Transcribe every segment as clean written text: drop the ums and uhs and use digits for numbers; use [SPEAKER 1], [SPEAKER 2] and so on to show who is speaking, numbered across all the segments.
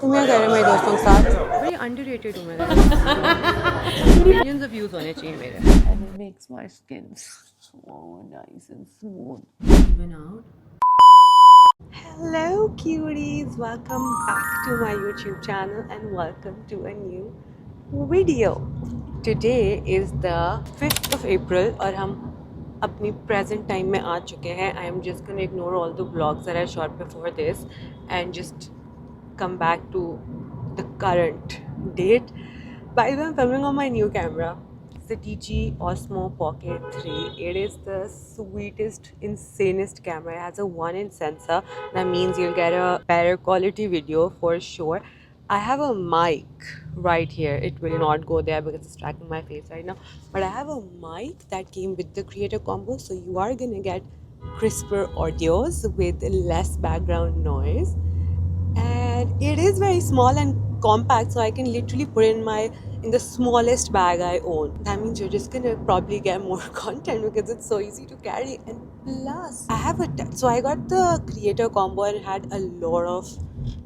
[SPEAKER 1] तुम क्या कह रहे हो मेरे दोस्तों के साथ? बड़ी अंडररेटेड हूँ मैं। मिलियंस ऑफ व्यूज होने चाहिए मेरे।
[SPEAKER 2] And it makes my skin so nice and smooth.
[SPEAKER 1] Even out. Hello cuties, welcome back to my YouTube channel and welcome to a new video. Today is the 5th of April और हम अपनी present time में आ चुके हैं. I am just gonna ignore all the vlogs that I shot before this and just come back to the current date. By the way, I'm filming on my new camera. It's the TG Osmo Pocket 3. It is the sweetest, insanest camera. It has a 1-inch sensor. That means you'll get a better quality video for sure. I have a mic right here. It will not go there because it's tracking my face right now. But I have a mic that came with the creator combo. So you are gonna get crisper audios with less background noise. And it is very small and compact, so I can literally put it in the smallest bag I own. That means you're just gonna probably get more content because it's so easy to carry. And plus I have so I got the creator combo and had a lot of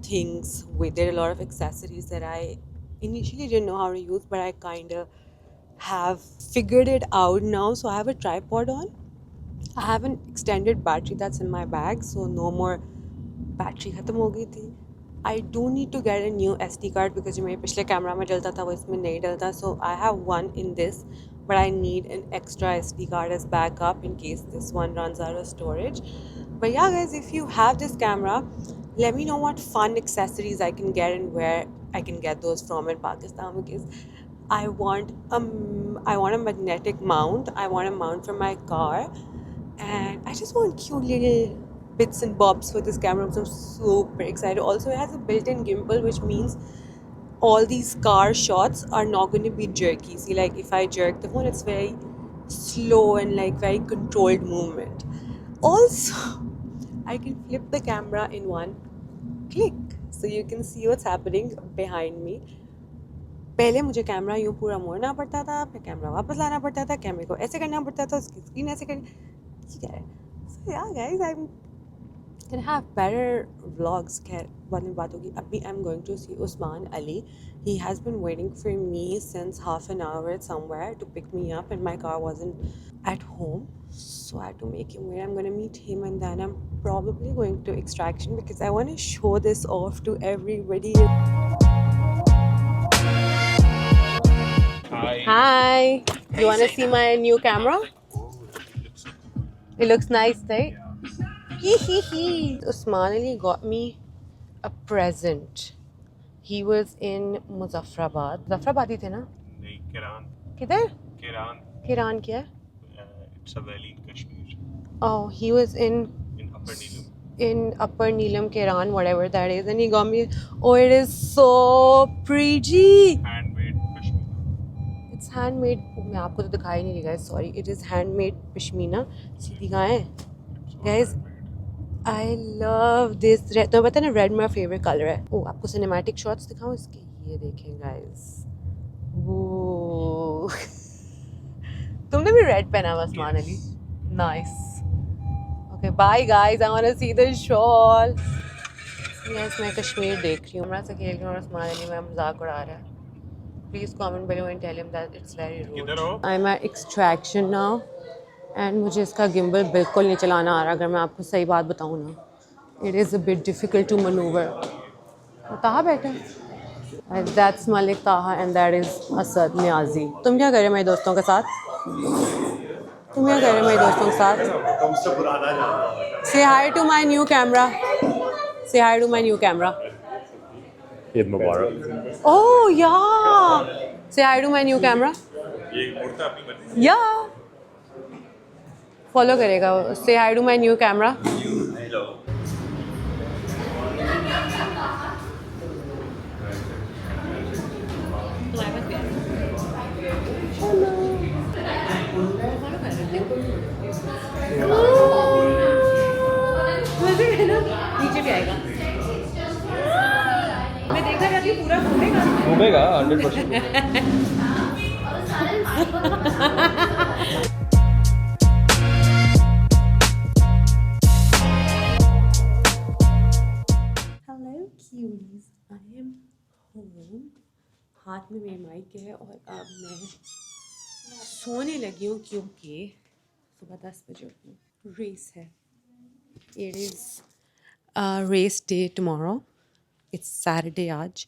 [SPEAKER 1] things with it, a lot of accessories that I initially didn't know how to use, but I kind of have figured it out now. So I have a tripod on, I have an extended battery that's in my bag, so no more battery ख़त्म हो गई थी. I do need to get a new SD card because जो मेरे पिछले camera में डलता था वो इसमें नहीं डलता. So I have one in this, but I need an extra SD card as backup in case this one runs out of storage. But yeah guys, if you have this camera, let me know what fun accessories I can get and where I can get those from in Pakistan, because I want a magnetic mount. I want a mount for my car, and I just want cute little bits and bobs for this camera. So I'm super excited. Also, it has a built-in gimbal, which means all these car shots are not going to be jerky. See, like if I jerk the phone, it's very slow and like very controlled movement. Also, I can flip the camera in one click, so you can see what's happening behind me. पहले मुझे camera यूँ पूरा मोड़ना पड़ता था, फिर camera वापस लाना पड़ता था, कैमरे को ऐसे करना पड़ता था, उसकी स्क्रीन ऐसे करनी. क्या है? So yeah guys, I'm gonna have better vlogs. खैर बाद में बात होगी. अभी I'm going to see Usman Ali. He has been waiting for me since half an hour somewhere to pick me up, and my car wasn't at home, so I had to make him wait. I'm gonna meet him and then I'm probably going to Extraction because I want to show this off to everybody. Hi. You want to see my new camera? It looks nice, right? Usman Ali got me a present. He was in Muzaffarabad. Muzaffarabad ही थे ना?
[SPEAKER 3] नहीं, किरान.
[SPEAKER 1] किधर?
[SPEAKER 3] Kiran.
[SPEAKER 1] किरान क्या है?
[SPEAKER 3] It's a valley in Kashmir.
[SPEAKER 1] Oh, he was in
[SPEAKER 3] Upper Neelam.
[SPEAKER 1] in Upper Neelam, Kiran, whatever that is, and he got me. Oh, it is so pretty.
[SPEAKER 3] Handmade Pashmina.
[SPEAKER 1] It's handmade. मैं आपको तो दिखाई नहीं देगा. Sorry, it is handmade pashmina. सीधी गाय है. Guys, I love this red. तो पता है ना, red मेरा favorite color है. Oh, आपको cinematic shots दिखाऊं इसके? ये देखें guys. Whoa. तुमने भी red पहना हुआ Usman Ali? Nice. Okay, bye guys. I want to see the shawl. Yes, मैं कश्मीर देख रही हूँ. हमरा से खेल रही हूँ और उस्मान अली मेरा मजाक उड़ा रहा है. Please comment below and tell him that it's very rude.
[SPEAKER 3] किधर हो?
[SPEAKER 1] I'm at Extraction now. And मुझे इसका गिम्बल बिल्कुल नहीं चलाना आ रहा. अगर मैं आपको सही बात बताऊँ ना, it is a bit difficult to manoeuvre. Taha बैठा है. That's Malik Taha and that is Asad Niazi. तुम क्या कर रहे हो मेरे दोस्तों के साथ? तुम क्या कर रहे हो मेरे दोस्तों के साथ? Say hi to my new camera. Say hi to my new camera.
[SPEAKER 3] Eid Mubarak.
[SPEAKER 1] Oh yeah. Say hi to my new camera.
[SPEAKER 3] ये कुर्ता अपनी मर्जी.
[SPEAKER 1] या फॉलो करेगा. Say hi to my new camera.
[SPEAKER 3] Hello.
[SPEAKER 1] नीचे भी आएगा. मैं देखना चाहती हूँ पूरा घूमेगा.
[SPEAKER 3] घूमेगा 100%.
[SPEAKER 1] Hello cuties, I am हाथ में मेरे माइक है और अब मैं सोने लगी हूँ क्योंकि सुबह 10 बजे उठूँ। रेस है, it is race day tomorrow, it's Saturday आज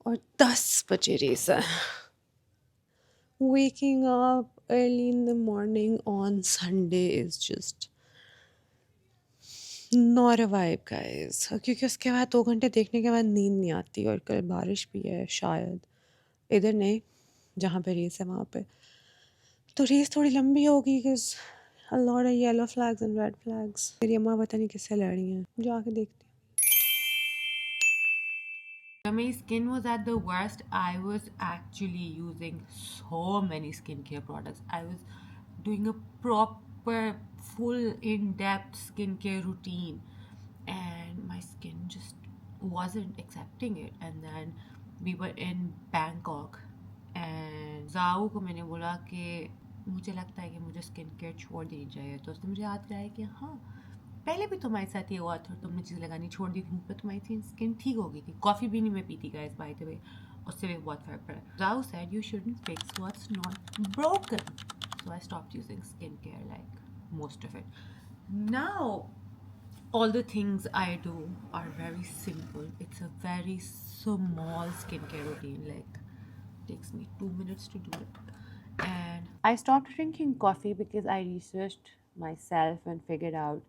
[SPEAKER 1] और 10 बजे रेस है। Waking up early in the morning on Sunday is just not a vibe, guys. क्योंकि उसके बाद 2 घंटे देखने के बाद नींद नहीं आती और कल बारिश भी है शायद, इधर नहीं जहाँ पे रेस है वहाँ पे। तो रेस थोड़ी लंबी होगी because a lot of yellow flags and red flags. मेरी अम्मा पता नहीं किससे लड़ रही हैं, जाके देखते हैं। When my skin was at the worst, I was actually using so many skincare products. I was doing a proper, full, in-depth skincare routine, and my skin just wasn't accepting it. And then we were in Bangkok, and जाओ को मैंने बोला कि मुझे लगता है कि मुझे स्किन केयर छोड़ देनी चाहिए, तो उसने मुझे याद कराया कि हाँ पहले भी तुम्हारे साथ ये हुआ था, तुमने चीज़ लगानी छोड़ दी थी, पर तुम्हारी स्किन ठीक हो गई थी। कॉफ़ी भी नहीं मैं पीती गाइस बाय द वे, उससे भी बहुत फ़र्क पड़ा। Rao said you shouldn't fix what's not broken, so I stopped using skincare, like most of it. Now all the things I do are very simple. It's a very small skincare routine, like takes me 2 minutes to do it. And I stopped drinking coffee because I researched myself and figured out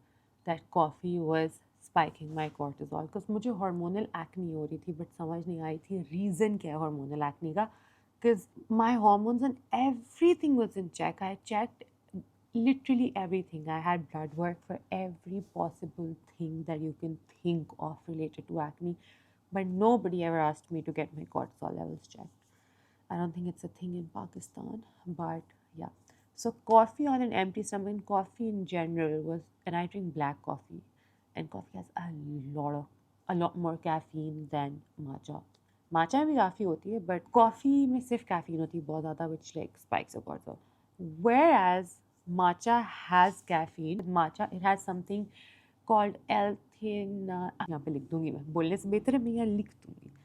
[SPEAKER 1] that coffee was spiking my cortisol, because मुझे hormonal acne हो रही थी, but समझ नहीं आई थी reason क्या है hormonal acne का, because my hormones and everything was in check. I checked literally everything. I had blood work for every possible thing that you can think of related to acne, but nobody ever asked me to get my cortisol levels checked. I don't think it's a thing in Pakistan, but yeah. So coffee on an empty stomach, and coffee in general was, and I drink black coffee, and coffee has a lot more caffeine than matcha. Matcha में भी काफ़ी होती है, but coffee में सिर्फ caffeine होती है बहुत ज़्यादा, which like spikes your cortisol. Whereas matcha has caffeine. Matcha, it has something called L-theanine. यहाँ पे लिख दूँगी मैं, बोलने से बेहतर है मैं यहाँ लिख दूँगी.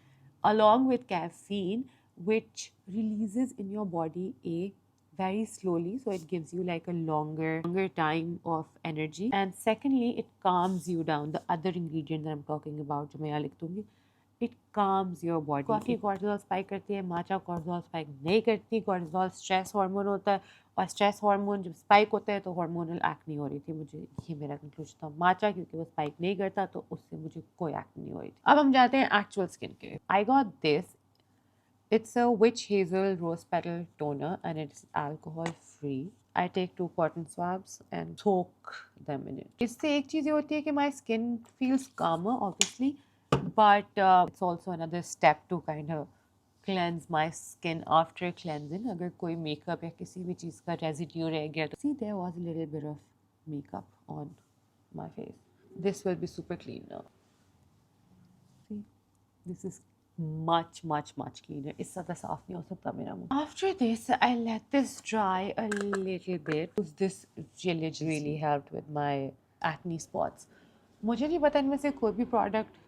[SPEAKER 1] Along with caffeine, which releases in your body a very slowly, so it gives you like a longer time of energy. And secondly, it calms you down. The other ingredient that I'm talking about, जो मैं यहाँ लिख दूँगी, it calms your body. Coffee cortisol spike करती है, matcha cortisol spike नहीं करती. Cortisol stress hormone होता है, और स्ट्रेस हार्मोन जब स्पाइक होता है तो हार्मोनल एक्ने हो रही थी मुझे, ये मेरा कंक्लूजन था। माचा क्योंकि वो स्पाइक नहीं करता तो उससे मुझे कोई एक्ने नहीं हो रही थी। अब हम जाते हैं actual skin care. I got this, it's a witch hazel rose petal toner and it's alcohol free. I take 2 cotton swabs and soak them in it. इससे एक चीज़ ये होती है कि my skin feels calmer obviously, but it's also another step to kind of cleanse my skin after cleansing. अगर कोई makeup या किसी भी चीज़ का रेजिड्यू रह गया तो see there was a little bit of makeup on my face. This will be super clean now. See, this is much cleaner. इससे ज़्यादा साफ नहीं हो सकता मेरा मुँह. After this, I let this dry a little bit. This really helped with my acne spots. मुझे नहीं पता इनमें से कोई भी प्रोडक्ट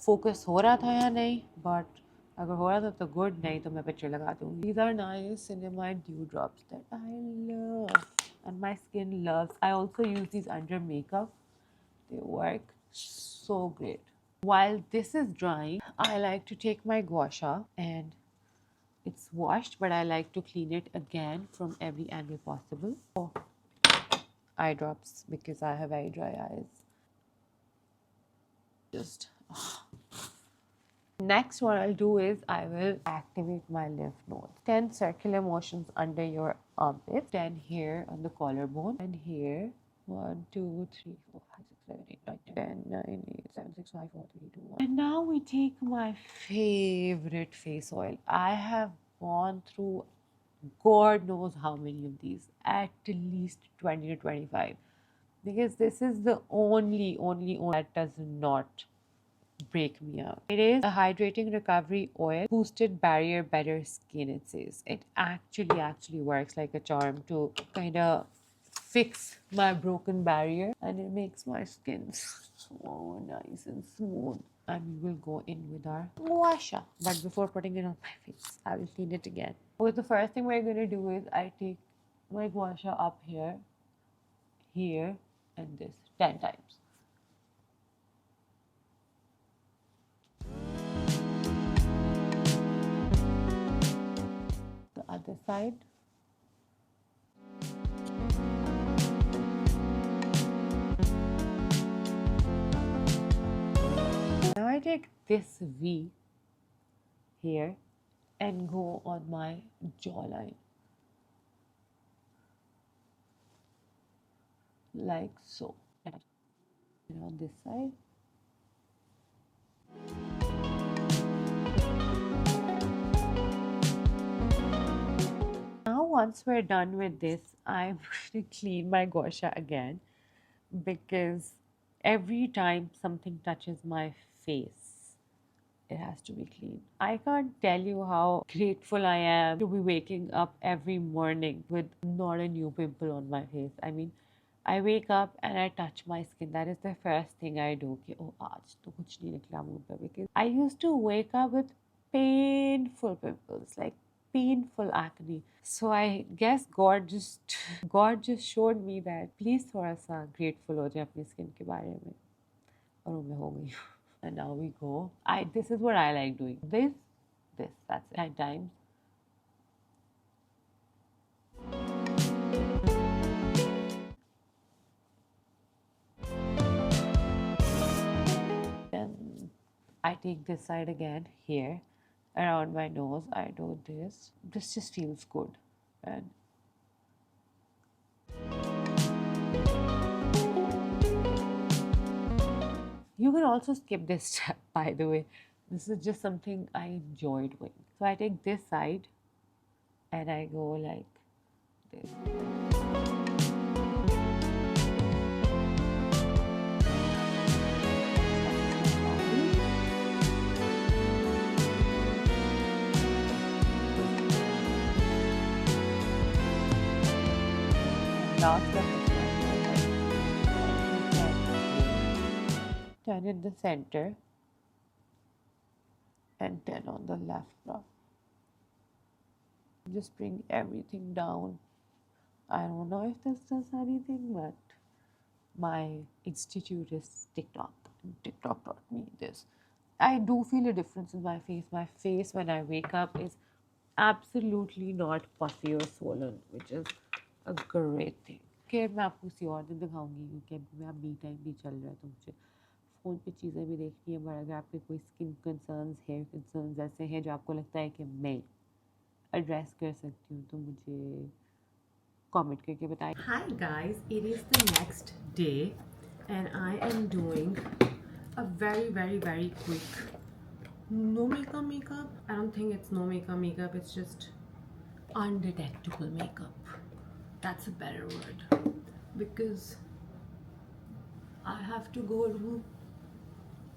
[SPEAKER 1] फोकस हो रहा था या नहीं, बट अगर हो रहा था तो गुड, नहीं तो मैं पिक्चर लगा दूँगी. These are niacinamide dew drops that I love and my skin loves. I also use these under makeup. They work so great. While this is drying, I like to take my gua sha, and it's washed, but I like to clean it again from every angle possible. Oh, eye drops because I have very dry eyes. Just next, what I'll do is I will activate my lymph nodes. 10 circular motions under your armpit, 10 here on the collarbone, and here 1, 2, 3, 4, 5, 6, 7, 8, 9, 10, 9, 8, 7, 6, 5, 4, 3, 2, 1. And now we take my favorite face oil. I have gone through God knows how many of these, at least 20 to 25, because this is the only that does not break me up. It is a hydrating recovery oil, boosted barrier, better skin, it says. It actually works like a charm to kind of fix my broken barrier, and it makes my skin so nice and smooth.
[SPEAKER 2] and we will go in with our gua sha. But before putting it on my face, I will clean it again. Okay, the first thing we're going to do is I take my gua sha up here, here, and this 10 times. The other side. Now I take this V here and go on my jawline. Like so. And on this side. Now once we're done with this, I'm going to clean my gua sha again, because every time something touches my face, it has to be clean. I can't tell you how grateful I am to be waking up every morning with not a new pimple on my face. I mean, I wake up and I touch my skin. That is the first thing I do. Ki, oh, aaj to kuch nahi nikla muh pe. Because I used to wake up with painful pimples, like painful acne. So I guess God just showed me that please थोड़ा सा grateful हो जाए अपनी skin के बारे में. और वो मैं हो गई. And now we go. This is what I like doing. This, that's it. 10 times. Then I take this side again here around my nose. I do this. This just feels good. And you can also skip this step, by the way. This is just something I enjoy doing. So I take this side and I go like this. Last step is 10 in the center and 10 on the left now. Just bring everything down. I don't know if this does anything, but my institute is TikTok, and TikTok taught me this. I do feel a difference in my face. My face when I wake up is absolutely not puffy or swollen, which is a great thing. खैर मैं आपको किसी और दिन दिखाऊंगी, क्योंकि मैं अब मी टाइम भी चल रहा है, तो मुझे फ़ोन पे चीज़ें भी देखनी है. बट अगर आपके कोई स्किन कंसर्न्स, हेयर कंसर्न्स ऐसे हैं जो आपको लगता है कि मैं एड्रेस कर सकती हूँ, तो मुझे कमेंट करके बताएं.
[SPEAKER 1] Hi guys, it is the next day and I am doing a very quick no makeup. I don't think it's no makeup, it's just undetectable makeup. That's a better word, because I have to go to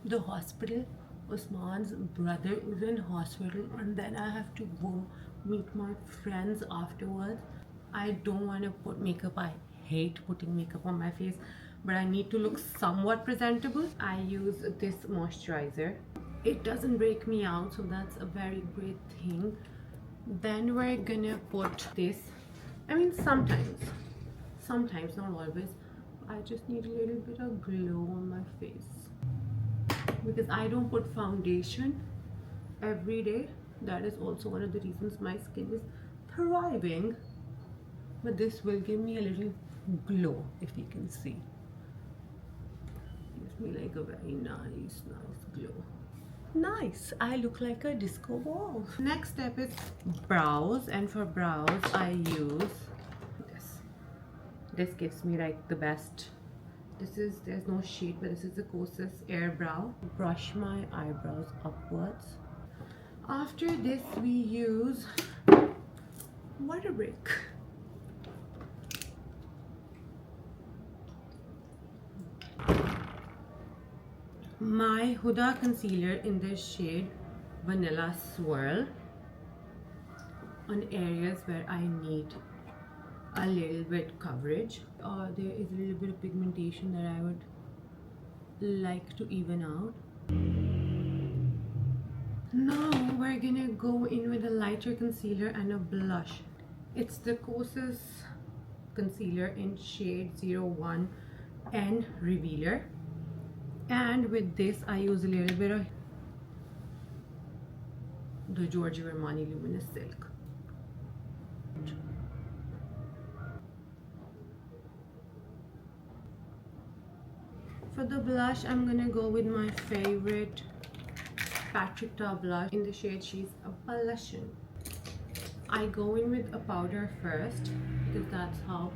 [SPEAKER 1] the hospital. Usman's brother is in hospital and then I have to go meet my friends afterwards. I don't want to put makeup. I hate putting makeup on my face, but I need to look somewhat presentable. I use this moisturizer. It doesn't break me out, so that's a very great thing. Then we're gonna put this. I mean, sometimes, not always. I just need a little bit of glow on my face, because I don't put foundation every day. That is also one of the reasons my skin is thriving. But this will give me a little glow, if you can see. Gives me like a very nice glow. Nice, I look like a disco ball. Next step is brows, and for brows I use this gives me like the best. There's no shade, but this is the Kosas Air Brow. Brush my eyebrows upwards. After this we use water brick. My Huda concealer in the shade Vanilla Swirl on areas where I need a little bit coverage, or there is a little bit of pigmentation that I would like to even out. we're gonna go in with a lighter concealer and a blush. It's the Kosas concealer in shade 01 and Revealer. And with this, I use a little bit of the Giorgio Armani Luminous Silk. For the blush, I'm gonna go with my favorite Patrick Ta blush in the shade She's a Blushin'. I go in with a powder first because that's how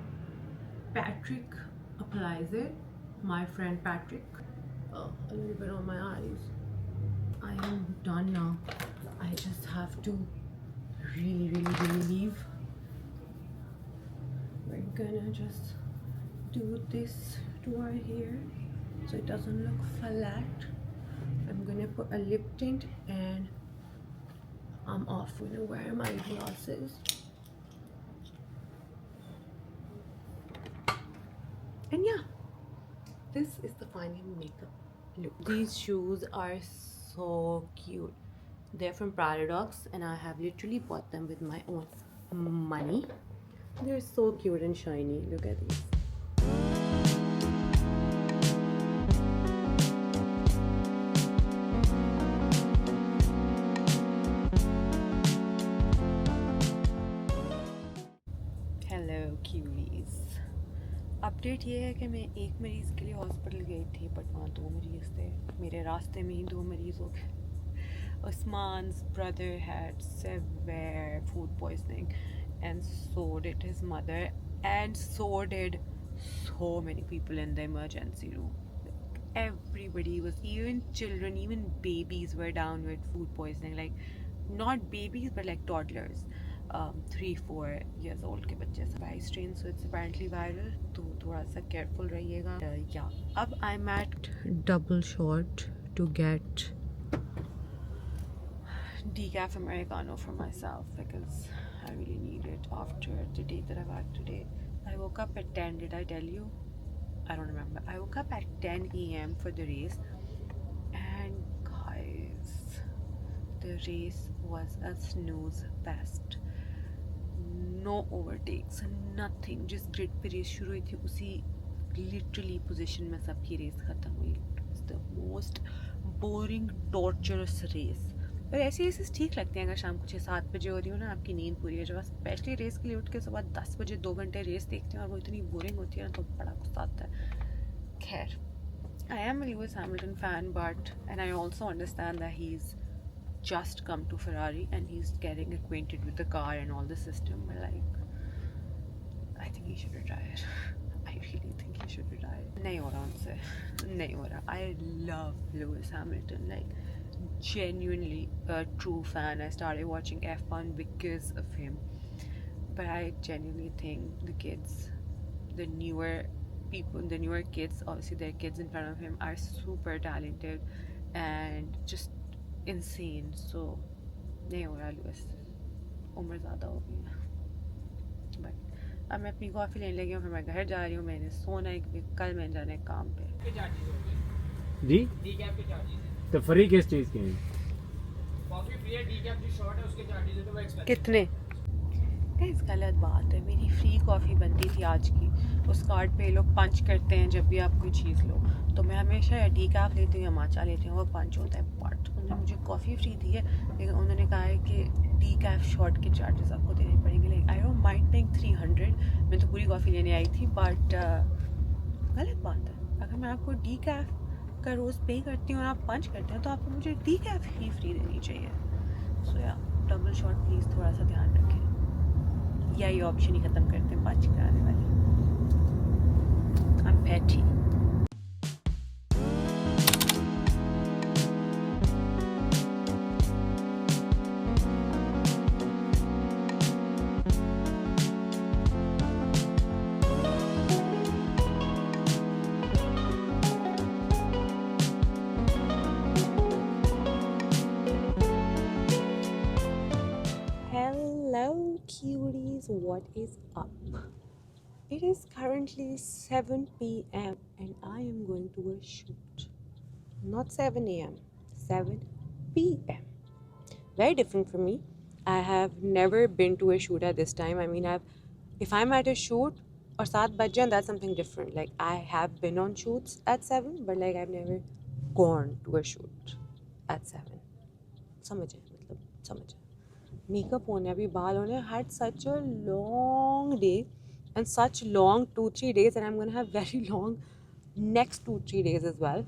[SPEAKER 1] Patrick applies it. My friend Patrick. Oh, a little bit on my eyes. I am done now. I just have to really leave. We're gonna just do this to our hair so it doesn't look flat. I'm gonna put a lip tint and I'm off. Gonna wear my glasses. And yeah, this is the final makeup look. These shoes are so cute. They're from Paradox and I have literally bought them with my own money. They're so cute and shiny. Look at these. Hello queries. Update ये है कि मैं एक मरीज़ के लिए hospital गई थी बट वहाँ 2 मरीज़ थे। मेरे रास्ते में ही 2 मरीज़ हो गए। Usman's brother had severe food poisoning and so did his mother and so did so many people in the emergency room. Everybody was, even children, even babies were down with food poisoning. Like not babies but like toddlers. 3-4 years old के बच्चे से Y strain, so it's apparently viral, तो थोड़ा सा careful रहिएगा. Yeah, अब I'm at double shot to get decaf Americano for myself because I really need it after the day that I've had today. I woke up at 10, did I tell you? I don't remember. I woke up at 10 a.m. for the race and guys, the race was a snooze fest. No overtakes, nothing. जिस grid पे race शुरू हुई थी उसी literally position में सबकी race ख़त्म हुई. It's the most boring torturous race. पर ऐसी रेसेस ठीक लगती हैं अगर शाम को 6-7 बजे हो रही हो ना, आपकी नींद पूरी है. जब आप स्पेशली रेस के लिए उठ के सुबह 10 बजे 2 घंटे रेस देखते हैं और वो इतनी बोरिंग होती है ना, तो बड़ा गुस्सा आता है. खैर, I am a Lewis Hamilton fan, but and I also understand that he's just come to Ferrari and he's getting acquainted with the car and all the system, but like I think he should retire. I really think he should retire. नहीं हो रहा उनसे, नहीं हो रहा. I love Lewis Hamilton, like genuinely a true fan. I started watching F1 because of him, but I genuinely think the kids, the newer people, the newer kids, obviously their kids in front of him are super talented and just insane. So नहीं हो रहा Louis, उम्र ज़्यादा हो गई है. But अब मैं अपनी कॉफ़ी लेने लगी हूँ, फिर मैं घर जा रही हूँ. मैंने सोना है क्योंकि कल मैं जाना है काम पे.
[SPEAKER 4] जी तो फ्री किस चीज़ के हैं?
[SPEAKER 5] कॉफी फ्री है, डीकैप जो शॉर्ट है उसके चार्जेस है तो वो एक्स्ट्रा.
[SPEAKER 1] कितने? गाइस गलत बात है. मेरी फ्री कॉफ़ी बनती थी आज की. उस कार्ड पे लोग पंच करते हैं जब भी आप कोई चीज़ लो, तो मैं हमेशा या डीकैफ लेती हूँ या माचा लेती हूँ, वो पंच होता है. बट उन्होंने मुझे कॉफ़ी फ्री दी है, लेकिन उन्होंने कहा है कि डीकैफ शॉर्ट के चार्जेस आपको देने पड़ेंगे. Like I don't mind paying 300. मैं तो पूरी कॉफ़ी लेने आई थी, बट गलत बात है. अगर मैं आपको डीकैफ का रोज़ पे करती हूँ और आप पंच करते हैं तो आपको मुझे डीकैफ ही फ्री देनी चाहिए. सो या डबल शॉट प्लीज़ थोड़ा सा ध्यान रखें, या ये ऑप्शन ही ख़त्म करते हैं पंच कराने वाले. I'm petty. Hello cuties, what is up? It is currently 7 p.m. and I am going to a shoot. Not 7 a.m., 7 p.m. very different for me. I have never been to a shoot at this time. I mean, if I'm at a shoot or 7 baj jaye, that's something different. Like, I have been on shoots at 7, but like I've never gone to a shoot at 7. समझे मतलब समझे. Makeup होने अभी बाल होने, had such a long day and such long 2-3 days, and I'm gonna have very long next 2-3 days as well.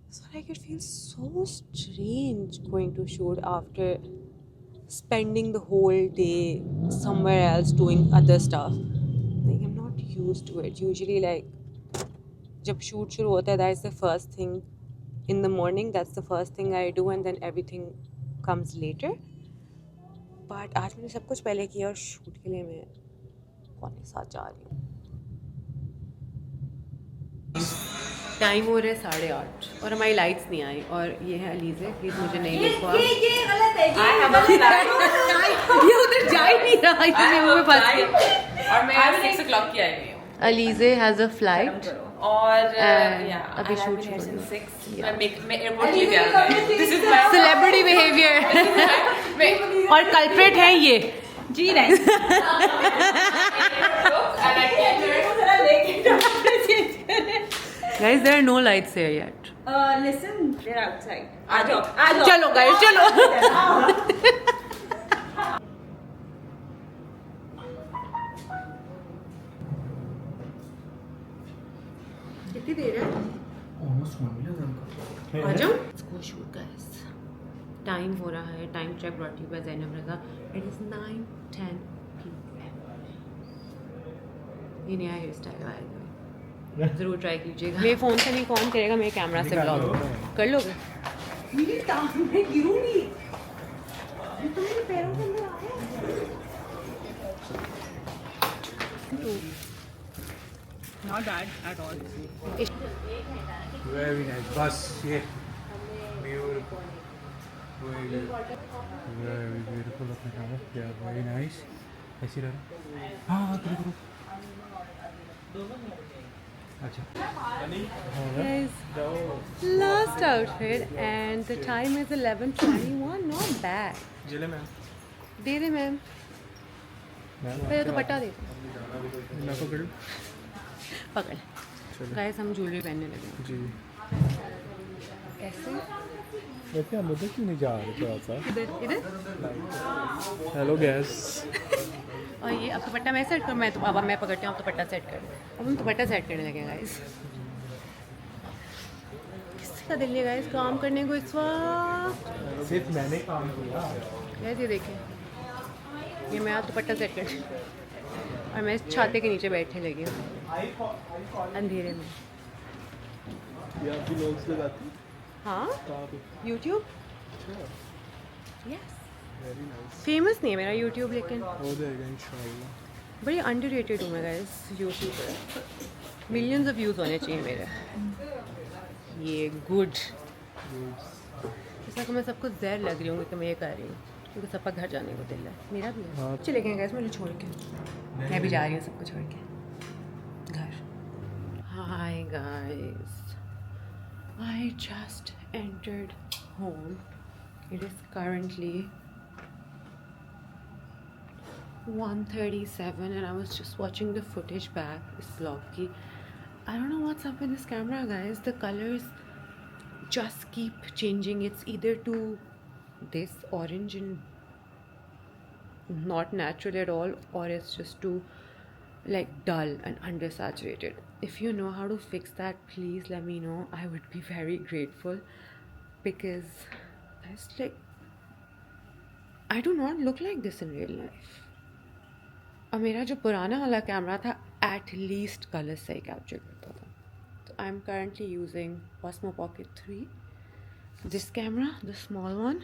[SPEAKER 1] So like it feels so strange going to shoot after spending the whole day somewhere else doing other stuff. Like I'm not used to it. Usually like जब shoot शुरू होता है, that's the first thing in the morning. That's the first thing I do, and then everything comes later. But आज मैंने सब कुछ पहले किया और shoot के लिए मैं कौन के साथ जा रही हूँ. टाइम हो रहा है 8:30 और हमारी लाइट्स नहीं आई. और ये है अलीज़े, प्लीज मुझे नहीं देखो. ये गलत है. ये उधर जा ही नहीं रहा. ये मुंह में फंस गया.
[SPEAKER 6] और मैं 6 o'clock की आई हुई हूँ.
[SPEAKER 1] अलीज़े हैज अ फ्लाइट
[SPEAKER 6] और
[SPEAKER 1] अभी शूट
[SPEAKER 6] मैं एयरपोर्ट के लिए आ गई. This is my
[SPEAKER 1] celebrity behaviour. और कल्प्रिट है ये.
[SPEAKER 6] जी नहीं.
[SPEAKER 1] Guys, there are no lights here yet.
[SPEAKER 6] Listen, they're outside. आ जाओ.
[SPEAKER 1] चलो guys, चलो. कितनी देर है? आ जाओ. Let's go shoot, guys. Time हो रहा है. Time check brought to you by Zainab Raza. It is 9:10 PM. ये नया हेयर स्टाइल आएगा. जरूर ट्राई कीजिएगा. मेरे फ़ोन से नहीं, कौन करेगा मेरे कैमरा से ब्लॉग. कर लोगे? मेरी टांग में गिरूंगी. तुम्हारे पैरों के अंदर आया.
[SPEAKER 6] Not bad at all.
[SPEAKER 4] Very nice. बस ये beautiful. Very beautiful अपने काम. Yeah, very nice. ऐसी रहा. हाँ करो. अच्छा.
[SPEAKER 1] Guys, last outfit and the time is 11:21. Not bad.
[SPEAKER 3] जिले में
[SPEAKER 1] दे दे मैम. पहले तो पट्टा दे.
[SPEAKER 3] मैं पकड़
[SPEAKER 1] पकड़. गाइस हम ज्वेलरी पहनने लगे हैं.
[SPEAKER 3] जी.
[SPEAKER 1] ऐसे
[SPEAKER 3] वैसे हम उधर क्यों नहीं जा रहे थोड़ा सा.
[SPEAKER 1] इधर.
[SPEAKER 3] Hello guys.
[SPEAKER 1] और ये अब दुपट्टा मैं सेट कर. मैं तो अब मैं पकड़ती हूँ. अब दुपट्टा सेट कर. अब हम दुपट्टा सेट करने लगे गाइस. किसी का दिल है गाइस काम करने को इस वक्त.
[SPEAKER 3] सिर्फ मैंने काम किया.
[SPEAKER 1] गाइस ये देखिए, ये मैं आज दुपट्टा सेट कर और मैं इस छाते के नीचे बैठने लगी हूँ अंधेरे में.
[SPEAKER 3] या भी लोग लगाती.
[SPEAKER 1] हाँ YouTube. Yes.
[SPEAKER 3] Very nice.
[SPEAKER 1] Famous नहीं है मेरा यूट्यूब, लेकिन
[SPEAKER 3] हो जाएगा इंशाल्लाह.
[SPEAKER 1] बड़ी अंडररेटेड हूँ मैं गाइस यूट्यूब पर. मिलियंस ऑफ व्यूज़ होने चाहिए मेरे. ये गुड. जैसा कि मैं सबको जहर लग रही हूँ कि मैं ये कर रही हूँ, क्योंकि सबका घर जाने को दिल है. मेरा भी है. चले गए गाइस मुझे छोड़ के. मैं भी जा रही हूँ सबको छोड़ के घर. Hi guys, I just entered home. It is currently 1:37 and I was just watching the footage back this vlog ki. I don't know what's up with this camera guys. The colors just keep changing. It's either to this orange and not natural at all, or it's just too like dull and undersaturated. If you know how to fix that, please let me know. I would be very grateful, because it's like I do not look like this in real life. और मेरा जो पुराना वाला camera था at least colour सही capture करता था. So I'm currently using Osmo Pocket 3. This camera, the small one,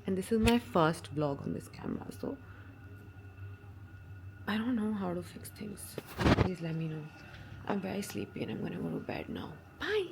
[SPEAKER 1] and this is my first vlog on this camera, so I don't know how to fix things. Please let me know. I'm very sleepy and I'm gonna go to bed now. Bye.